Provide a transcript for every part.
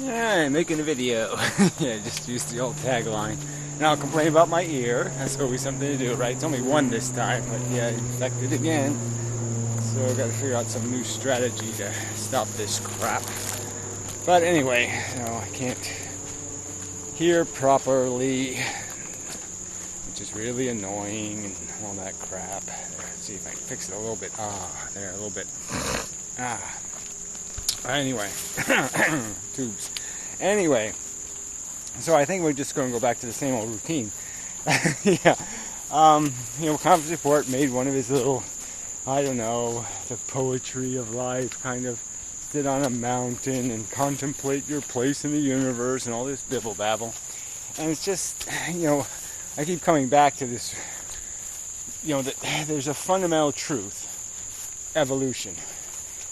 Yeah, making a video. Yeah, just use the old tagline. And I'll complain about my ear. That's always something to do, right? It's only one this time, but yeah, infected again. So I've got to figure out some new strategy to stop this crap. But anyway, so I can't hear properly, which is really annoying and all that crap. Let's see if I can fix it a little bit. There, a little bit. Anyway, tubes. Anyway, so I think we're just going to go back to the same old routine. Yeah. Conference Report made one of his little, I don't know, the poetry of life kind of sit on a mountain and contemplate your place in the universe and all this bibble babble. And it's just, I keep coming back to this, that there's a fundamental truth, evolution.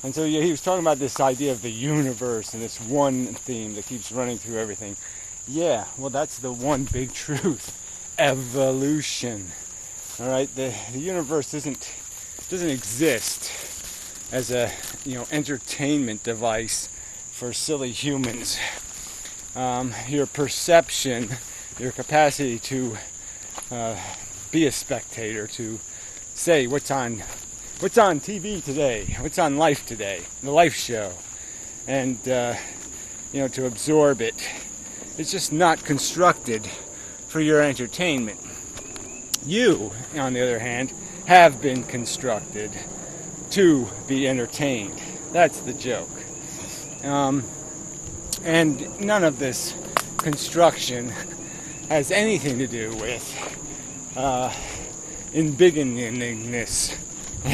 And so he was talking about this idea of the universe and this one theme that keeps running through everything. Yeah, well, that's the one big truth, evolution. All right, the universe doesn't exist as a entertainment device for silly humans. Your perception, your capacity to be a spectator, to say what's on TV today, what's on Life today, the Life show, and to absorb it. It's just not constructed for your entertainment. You, on the other hand, have been constructed to be entertained. That's the joke. And none of this construction has anything to do with embiggeningness,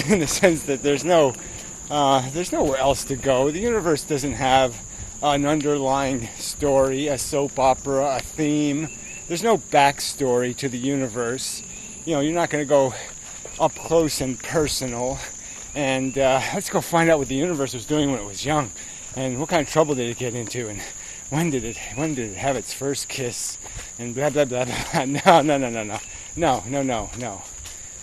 in the sense that there's nowhere else to go. The universe doesn't have an underlying story, a soap opera, a theme. There's no backstory to the universe. You're not going to go up close and personal and let's go find out what the universe was doing when it was young, and what kind of trouble did it get into, and when did it have its first kiss, and blah blah blah blah. No.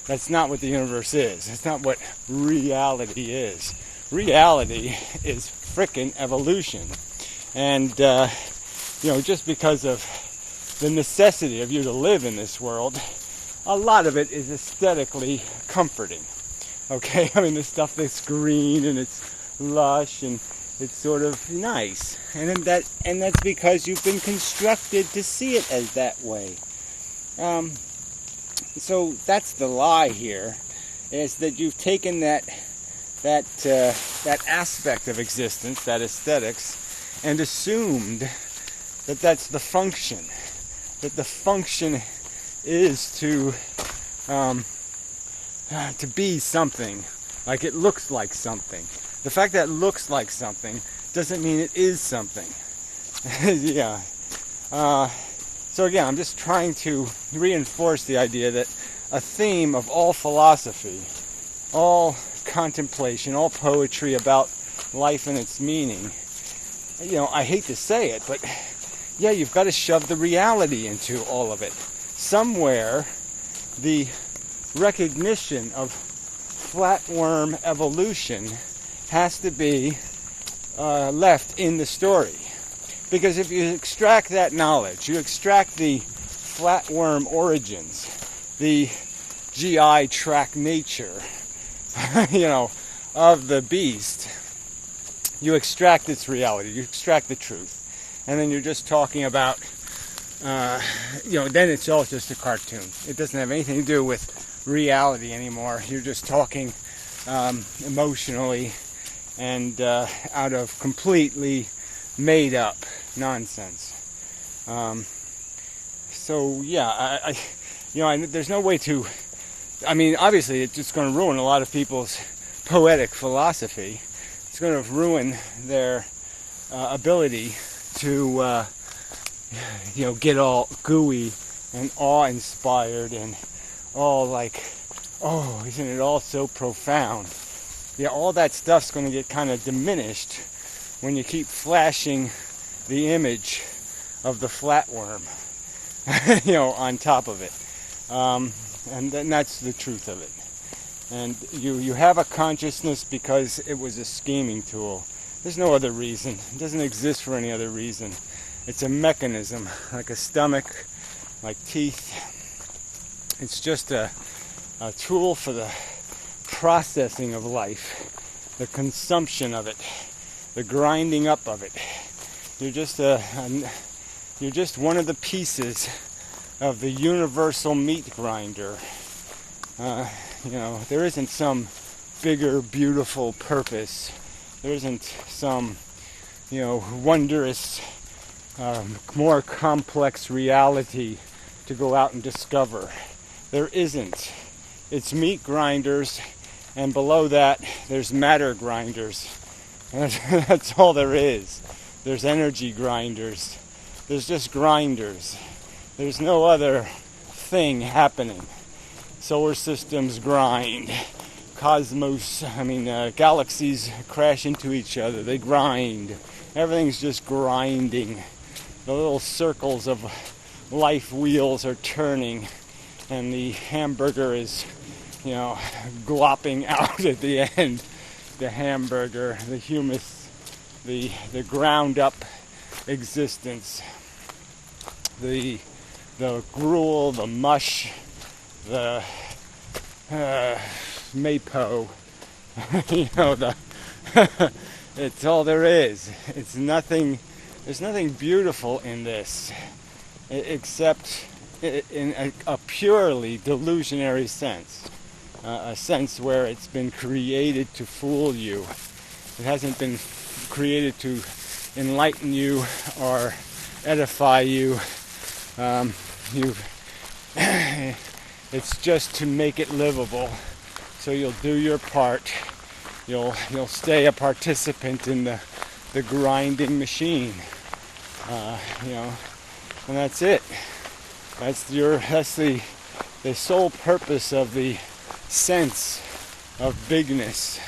That's not what the universe is. It's not what reality is. Reality is frickin' evolution. And, just because of the necessity of you to live in this world, a lot of it is aesthetically comforting. Okay? I mean, the stuff that's green and it's lush and it's sort of nice. And that's because you've been constructed to see it as that way. So that's the lie here, is that you've taken that aspect of existence, that aesthetics, and assumed that that's the function. That the function is to be something, like it looks like something. The fact that it looks like something doesn't mean it is something. Yeah. So again, I'm just trying to reinforce the idea that a theme of all philosophy, all contemplation, all poetry about life and its meaning, I hate to say it, but yeah, you've got to shove the reality into all of it. Somewhere, the recognition of flatworm evolution has to be left in the story. Because if you extract that knowledge, you extract the flatworm origins, the GI tract nature, of the beast, you extract its reality, you extract the truth. And then you're just talking about, then it's all just a cartoon. It doesn't have anything to do with reality anymore. You're just talking emotionally and out of completely made up nonsense. There's no way to. I mean, obviously, it's just going to ruin a lot of people's poetic philosophy. It's going to ruin their ability to, get all gooey and awe-inspired and all like, oh, isn't it all so profound? Yeah, all that stuff's going to get kind of diminished when you keep flashing the image of the flatworm, on top of it. And then that's the truth of it. And you have a consciousness because it was a scheming tool. There's no other reason. It doesn't exist for any other reason. It's a mechanism, like a stomach, like teeth. It's just a tool for the processing of life, the consumption of it, the grinding up of it. You're just one of the pieces of the universal meat grinder. There isn't some bigger, beautiful purpose. There isn't some, wondrous, more complex reality to go out and discover. There isn't. It's meat grinders, and below that, there's matter grinders. And that's all there is. There's energy grinders. There's just grinders. There's no other thing happening. Solar systems grind. Galaxies crash into each other. They grind. Everything's just grinding. The little circles of life wheels are turning, and the hamburger is, glopping out at the end. The hamburger, the humus, the ground up existence, the gruel, the mush, the mapo, it's all there is. It's nothing. There's nothing beautiful in this, except in a purely delusionary sense, a sense where it's been created to fool you. It hasn't been created to enlighten you or edify you. It's just to make it livable. So you'll do your part. You'll stay a participant in the grinding machine. And that's it. That's the sole purpose of the sense of bigness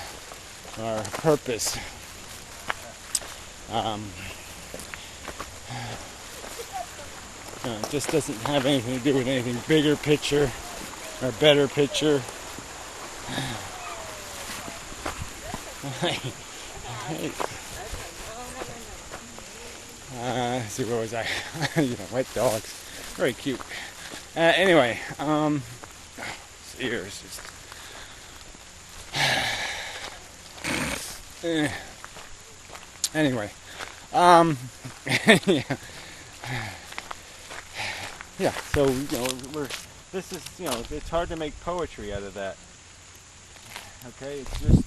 or purpose. It just doesn't have anything to do with anything bigger picture or better picture. Let's see, where was I? Wet dogs. Very cute. Anyway, ears. Anyway, yeah. So it's hard to make poetry out of that. Okay, it's just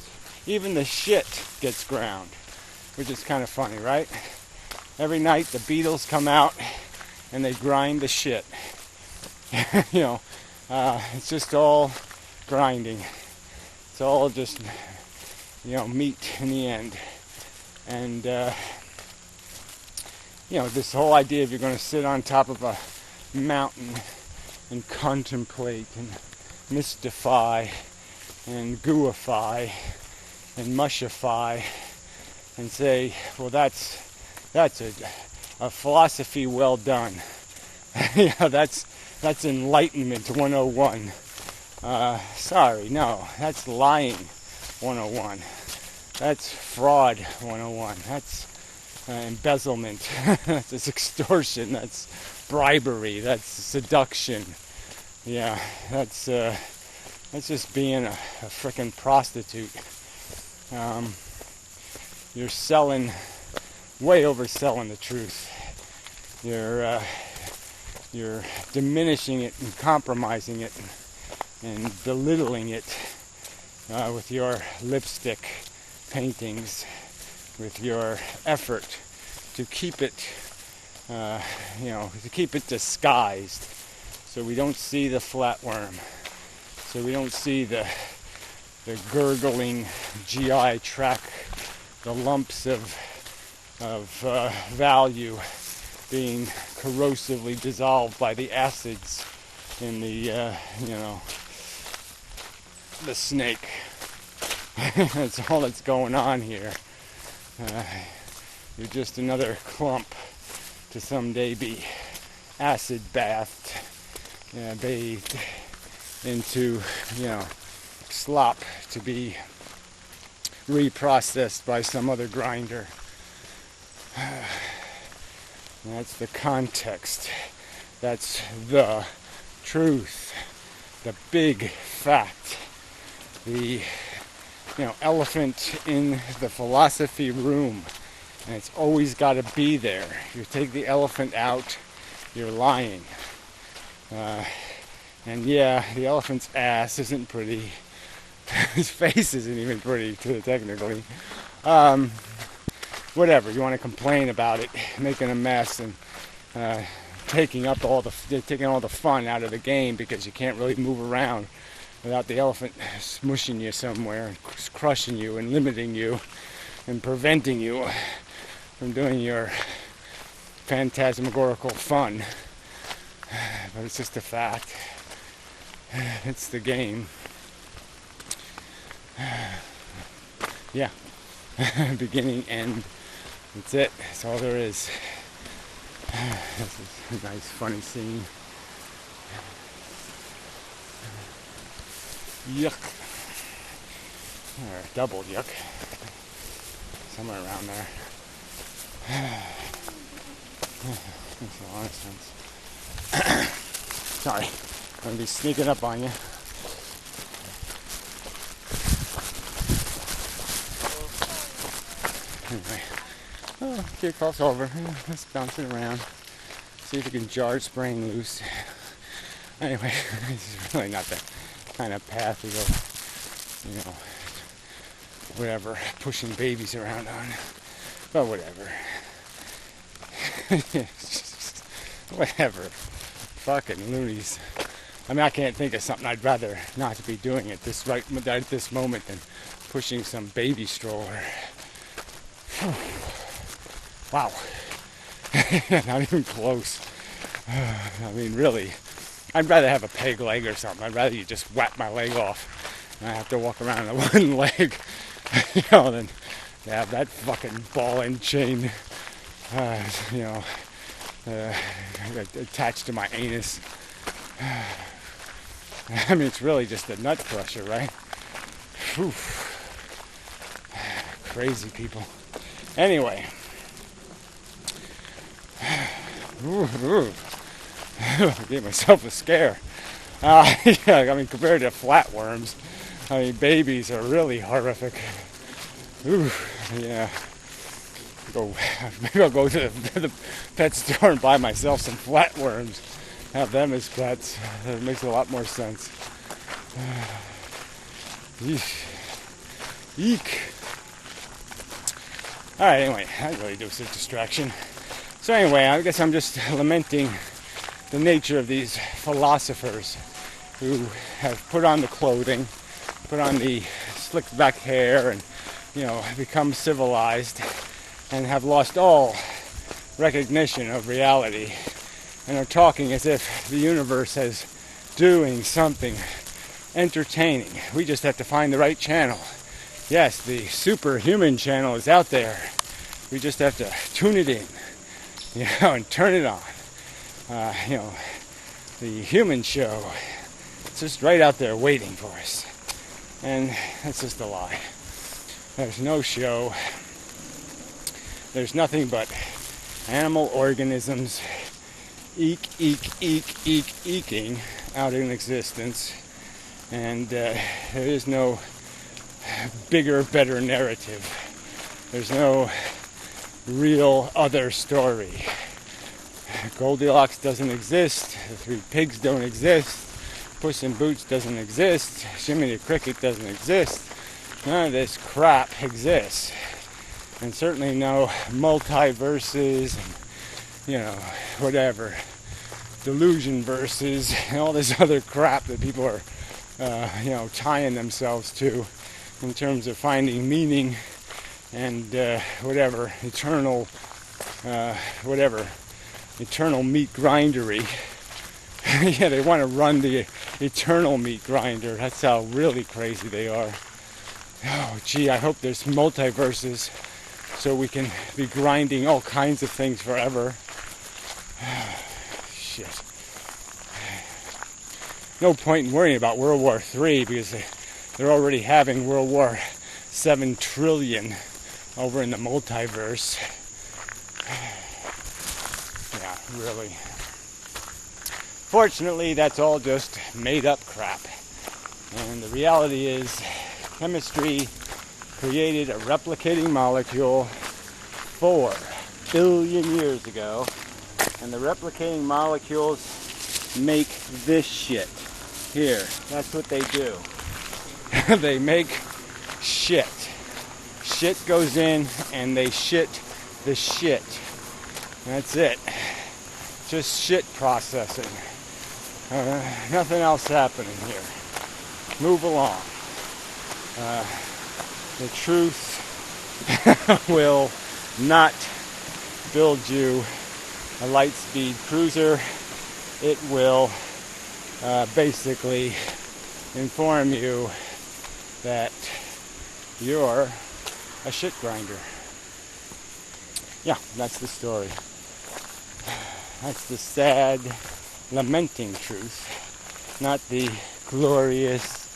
even the shit gets ground, which is kind of funny, right? Every night the Beatles come out and they grind the shit. It's just all grinding. It's all just meat in the end. And this whole idea of you're going to sit on top of a mountain and contemplate and mystify and gooify and mushify and say, well, that's a philosophy well done. That's enlightenment 101. Sorry, no, that's lying 101. That's fraud 101. That's embezzlement. That's extortion. That's bribery. That's seduction. Yeah, that's just being a frickin' prostitute. You're selling, way overselling the truth. You're diminishing it and compromising it and belittling it with your lipstick paintings, with your effort to keep it, to keep it disguised, so we don't see the flatworm, so we don't see the gurgling GI tract, the lumps of value being corrosively dissolved by the acids in the snake. That's all that's going on here. You're just another clump to someday be acid bathed, bathed into, slop, to be reprocessed by some other grinder. That's the context. That's the truth. The big fact. The elephant in the philosophy room. And it's always got to be there. If you take the elephant out, you're lying. And yeah, the elephant's ass isn't pretty. His face isn't even pretty, technically. Whatever, you want to complain about it, making a mess and taking all the fun out of the game because you can't really move around without the elephant smushing you somewhere and crushing you and limiting you and preventing you from doing your phantasmagorical fun. But it's just a fact. It's the game. Yeah. Beginning, end. That's it. That's all there is. This is a nice, funny scene. Yuck. Or double yuck. Somewhere around there. Makes a lot of sense. Sorry. I'm going to be sneaking up on you. Anyway. Get across over. Let's bounce it around. See if we can jar its brain loose. Anyway, this is really not the kind of path we go, whatever, pushing babies around on. But whatever. Whatever. Fucking loonies. I mean, I can't think of something I'd rather not be doing at this moment than pushing some baby stroller. Wow. Not even close. I mean, really. I'd rather have a peg leg or something. I'd rather you just whap my leg off and I have to walk around on one leg, than to have that fucking ball and chain, attached to my anus. I mean, it's really just a nut crusher, right? Whew. Crazy people. Anyway. Gave myself a scare. Yeah, I mean, compared to flatworms, I mean, babies are really horrific. Ooh, yeah. Maybe I'll go to the pet store and buy myself some flatworms. Have them as pets. That makes a lot more sense. Eek. Alright, anyway, that really was a distraction. So anyway, I guess I'm just lamenting the nature of these philosophers who have put on the clothing, put on the slicked back hair, and have become civilized and have lost all recognition of reality and are talking as if the universe is doing something entertaining. We just have to find the right channel. Yes, the superhuman channel is out there. We just have to tune it in, and turn it on. The human show, it's just right out there waiting for us. And that's just a lie. There's no show. There's nothing but animal organisms eking out in existence. And there is no bigger, better narrative. There's no real other story. Goldilocks doesn't exist. The Three Pigs don't exist. Puss in Boots doesn't exist. Jiminy the Cricket doesn't exist. None of this crap exists. And certainly no multiverses and, whatever. Delusion verses and all this other crap that people are, tying themselves to in terms of finding meaning and, eternal meat grindery. Yeah, they want to run the eternal meat grinder. That's how really crazy they are. Oh, gee, I hope there's multiverses so we can be grinding all kinds of things forever. Shit. No point in worrying about World War III because they're already having World War 7 trillion over in the multiverse. Yeah, really. Fortunately, that's all just made up crap. And the reality is, chemistry created a replicating molecule 4 billion years ago. And the replicating molecules make this shit. Here, that's what they do. They make shit. Shit goes in and they shit the shit. That's it. Just shit processing. Nothing else happening here. Move along. The truth will not build you a light-speed cruiser. It will basically inform you that you're a shit grinder. Yeah, that's the story. That's the sad, lamenting truth, not the glorious,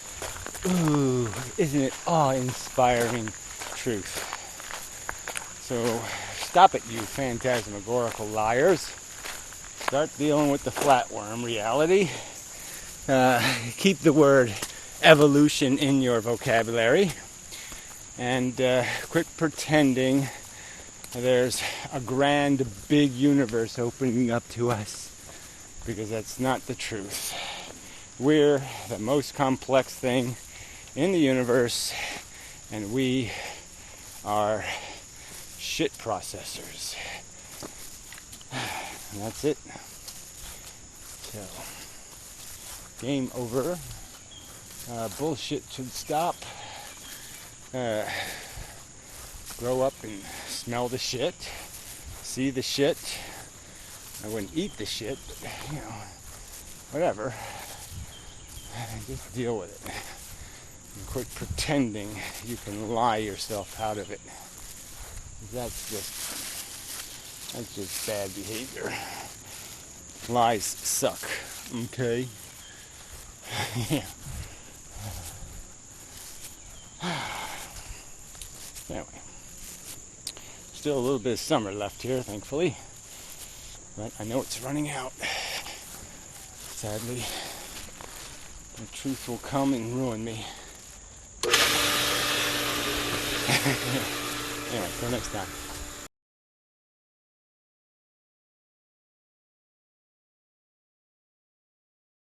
ooh, isn't it awe-inspiring truth. So stop it, you phantasmagorical liars. Start dealing with the flatworm reality. Keep the word evolution in your vocabulary. And quit pretending there's a grand, big universe opening up to us. Because that's not the truth. We're the most complex thing in the universe. And we are shit processors. And that's it. So, game over. Bullshit should stop. Grow up and smell the shit. See the shit. I wouldn't eat the shit, but, whatever. Just deal with it. And quit pretending you can lie yourself out of it. That's just bad behavior. Lies suck. Okay? Yeah. Anyway. Still a little bit of summer left here, thankfully. But I know it's running out. Sadly. The truth will come and ruin me. Anyway, till next time.